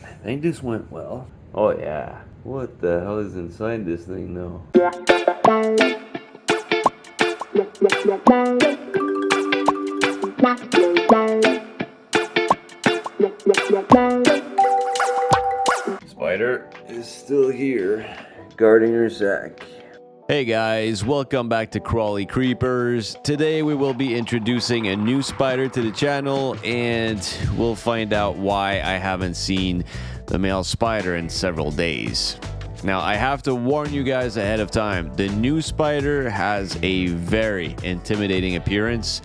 I think this went well. Oh yeah. What the hell is inside this thing though? Spider is still here, guarding her sack. Hey guys, welcome back to Crawly Creepers. Today we will be introducing a new spider to the channel and we'll find out why I haven't seen the male spider in several days. Now I have to warn you guys ahead of time, the new spider has a very intimidating appearance.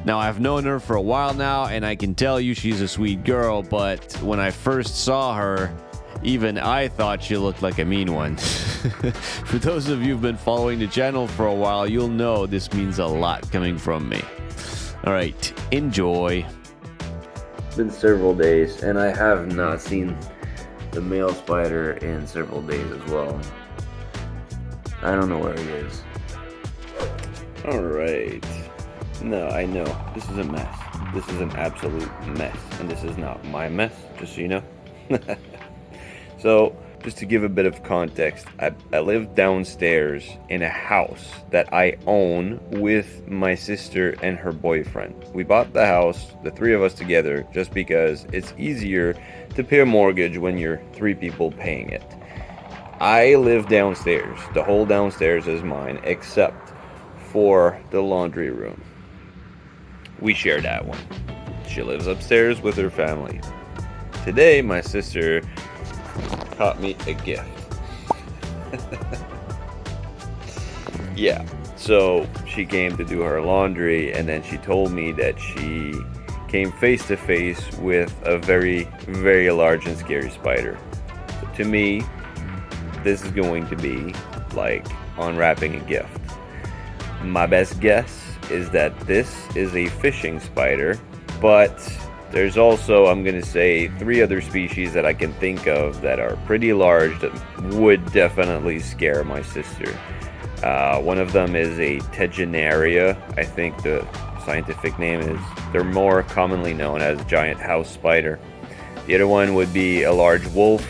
Now I've known her for a while now and I can tell you she's a sweet girl, but when I first saw her, even I thought she looked like a mean one. For those of you who've been following the channel for a while, you'll know this means a lot coming from me. Alright, enjoy. It's been several days, and I have not seen the male spider in several days as well. I don't know where he is. Alright. No, I know. This is a mess. This is an absolute mess. And this is not my mess, just so you know. So, just to give a bit of context, I live downstairs in a house that I own with my sister and her boyfriend. We bought the house, the three of us together, just because it's easier to pay a mortgage when you're three people paying it. I live downstairs. The whole downstairs is mine, except for the laundry room. We share that one. She lives upstairs with her family. Today, my sister got me a gift. Yeah, so she came to do her laundry and then she told me that she came face to face with a very, very large and scary spider. So to me, this is going to be like unwrapping a gift. My best guess is that this is a fishing spider, but there's also, I'm going to say, 3 other species that I can think of that are pretty large that would definitely scare my sister. One of them is a Tegenaria, I think the scientific name is. They're more commonly known as giant house spider. The other one would be a large wolf.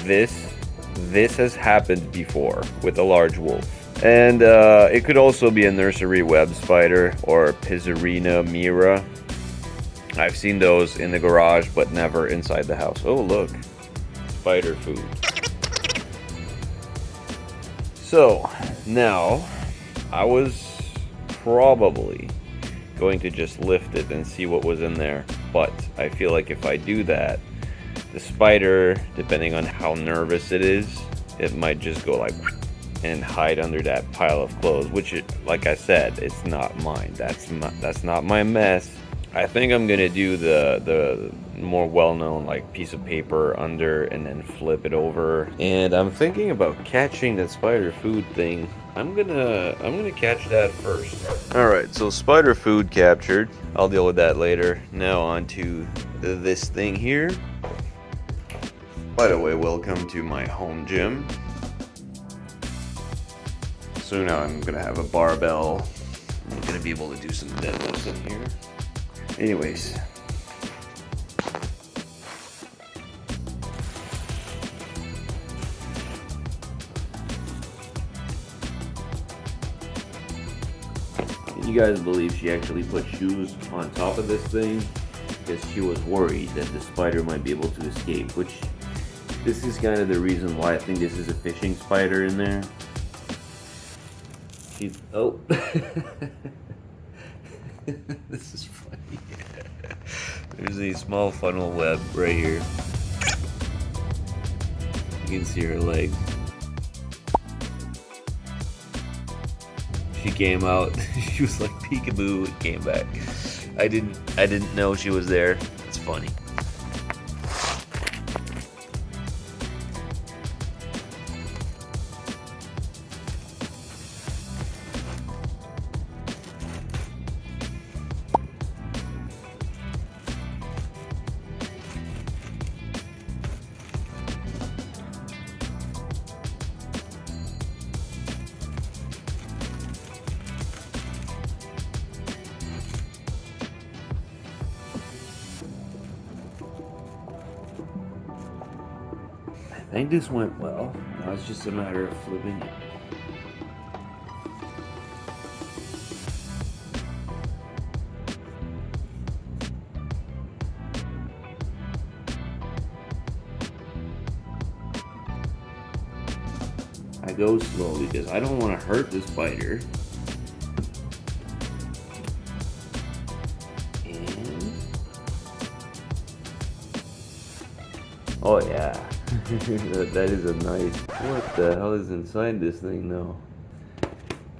This has happened before with a large wolf. And it could also be a nursery web spider or Pizzarina mira. I've seen those in the garage, but never inside the house. Oh, look. Spider food. So, now, I was probably going to just lift it and see what was in there. But I feel like if I do that, the spider, depending on how nervous it is, it might just go like and hide under that pile of clothes. Which, like I said, it's not mine. That's not my mess. I think I'm gonna do the more well-known like piece of paper under and then flip it over. And I'm thinking about catching that spider food thing. I'm gonna catch that first. Alright, so spider food captured. I'll deal with that later. Now on to this thing here. By the way, welcome to my home gym. So now I'm gonna have a barbell. I'm gonna be able to do some deadlifts in here. Anyways, can you guys believe she actually put shoes on top of this thing? Because she was worried that the spider might be able to escape, which this is kind of the reason why I think this is a fishing spider in there. She's, oh. This is funny. There's a small funnel web right here. You can see her legs. She came out. She was like peekaboo and came back. I didn't know she was there. It's funny. I think this went well. Now it's just a matter of flipping it. I go slowly because I don't want to hurt the spider. And oh yeah, that is a nice. What the hell is inside this thing though?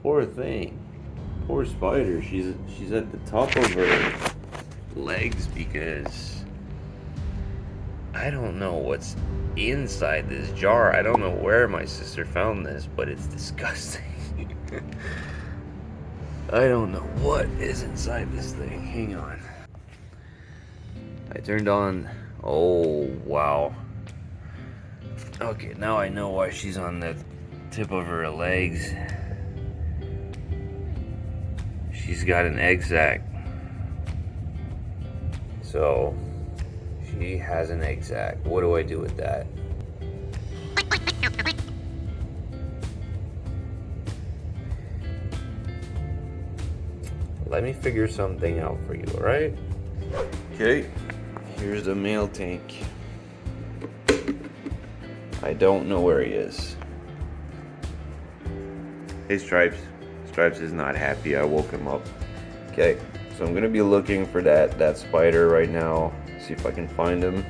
Poor thing, poor spider. She's at the top of her legs because I don't know what's inside this jar. I don't know where my sister found this, but it's disgusting. I don't know what is inside this thing. Hang on. I turned on. Oh, wow. Okay, now I know why she's on the tip of her legs. She's got an egg sac. So, she has an egg sac. What do I do with that? Let me figure something out for you, alright? Okay, here's the male tank. I don't know where he is. Hey Stripes. Stripes is not happy. I woke him up. Okay, so I'm gonna be looking for that spider right now. See if I can find him.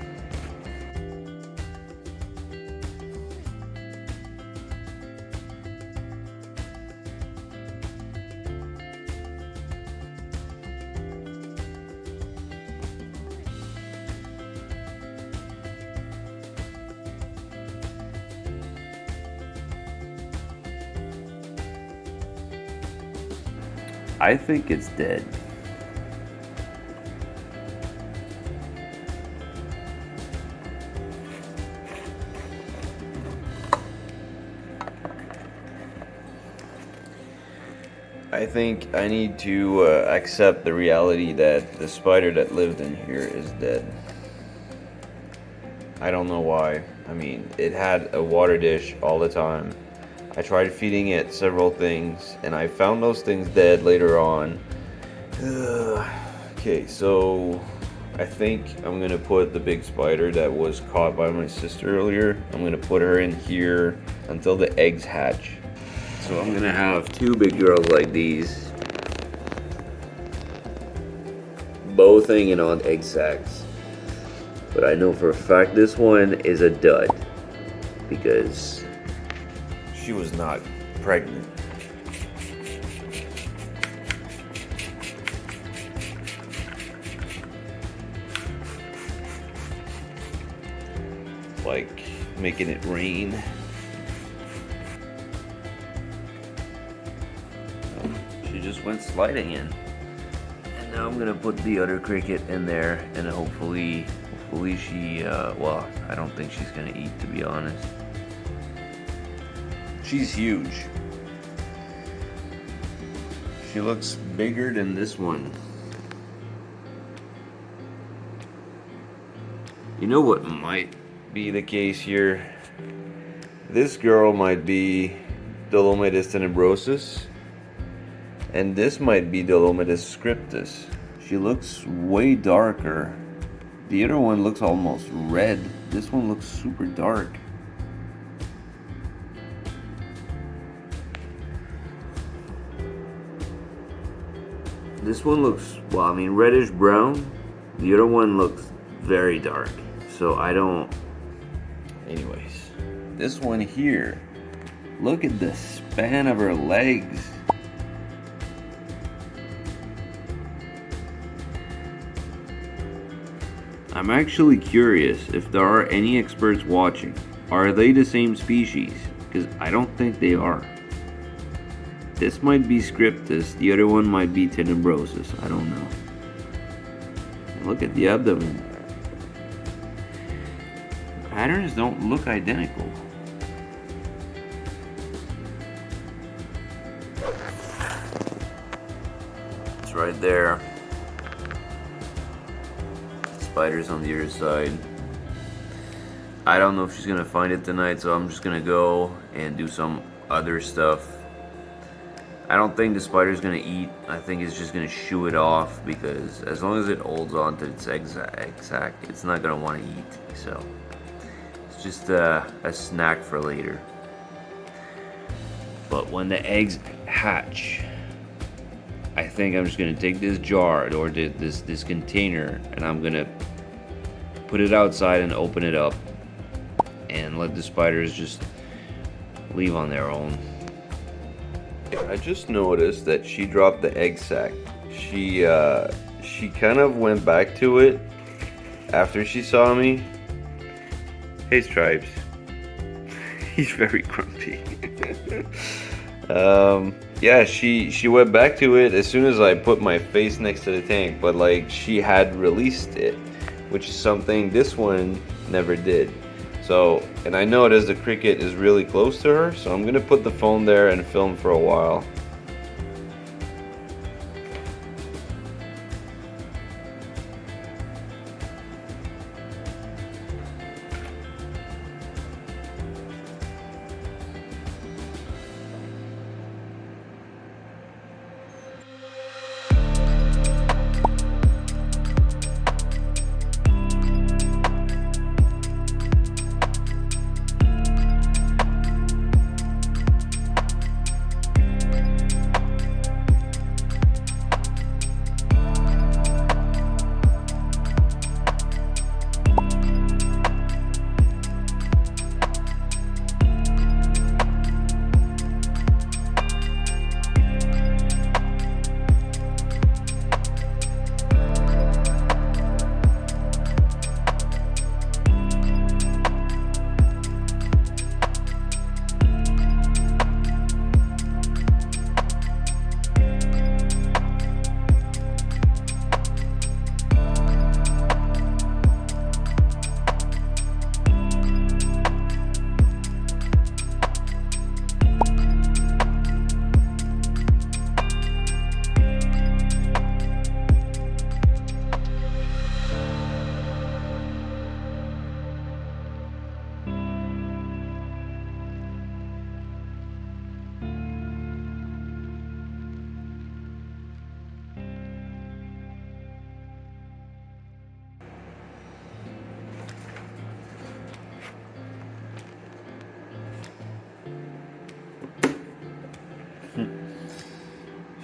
I think it's dead. I think I need to accept the reality that the spider that lived in here is dead. I don't know why. I mean, it had a water dish all the time. I tried feeding it several things, and I found those things dead later on. Okay, so I think I'm gonna put the big spider that was caught by my sister earlier. I'm gonna put her in here until the eggs hatch. So I'm gonna have two big girls like these, both hanging on egg sacs. But I know for a fact this one is a dud because she was not pregnant. Like making it rain. She just went sliding in. And now I'm gonna put the other cricket in there and hopefully she, well, I don't think she's gonna eat, to be honest. She's huge. She looks bigger than this one. You know what might be the case here? This girl might be Dolomites tenebrosus, and this might be Dolomites scriptus. She looks way darker. The other one looks almost red. This one looks super dark. This one looks, well, I mean, reddish brown. The other one looks very dark. So I don't. Anyways, this one here, look at the span of her legs. I'm actually curious if there are any experts watching. Are they the same species? Because I don't think they are. This might be Scriptus, the other one might be Tenebrosus, I don't know. And look at the abdomen. The patterns don't look identical. It's right there. Spiders on the other side. I don't know if she's gonna find it tonight, so I'm just gonna go and do some other stuff. I don't think the spider's gonna eat. I think it's just gonna shoo it off, because as long as it holds on to its egg sac, it's not gonna want to eat. So it's just a snack for later. But when the eggs hatch, I think I'm just gonna take this jar or this container, and I'm gonna put it outside and open it up and let the spiders just leave on their own. I just noticed that she dropped the egg sac. She kind of went back to it after she saw me. Hey Stripes. He's very grumpy. Yeah, she went back to it as soon as I put my face next to the tank, but like she had released it, which is something this one never did. So, and I noticed the cricket is really close to her, so I'm gonna put the phone there and film for a while.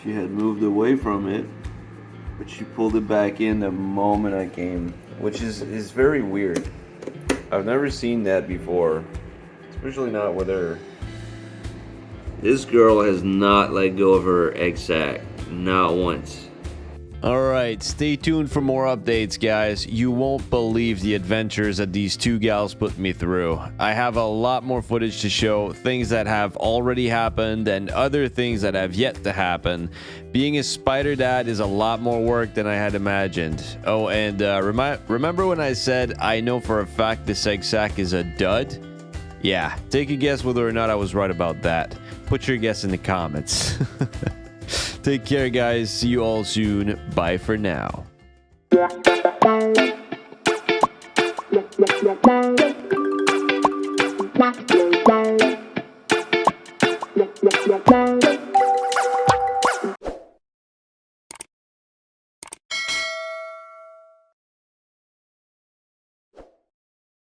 She had moved away from it, but she pulled it back in the moment I came, which is very weird. I've never seen that before, especially not with her. This girl has not let go of her egg sac, not once. All right, stay tuned for more updates, guys. You won't believe the adventures that these two gals put me through. I have a lot more footage to show, things that have already happened and other things that have yet to happen. Being a spider dad is a lot more work than I had imagined. Oh, and remember when I said I know for a fact this egg sac is a dud? Yeah, take a guess whether or not I was right about that. Put your guess in the comments. Take care, guys. See you all soon. Bye for now. Bye.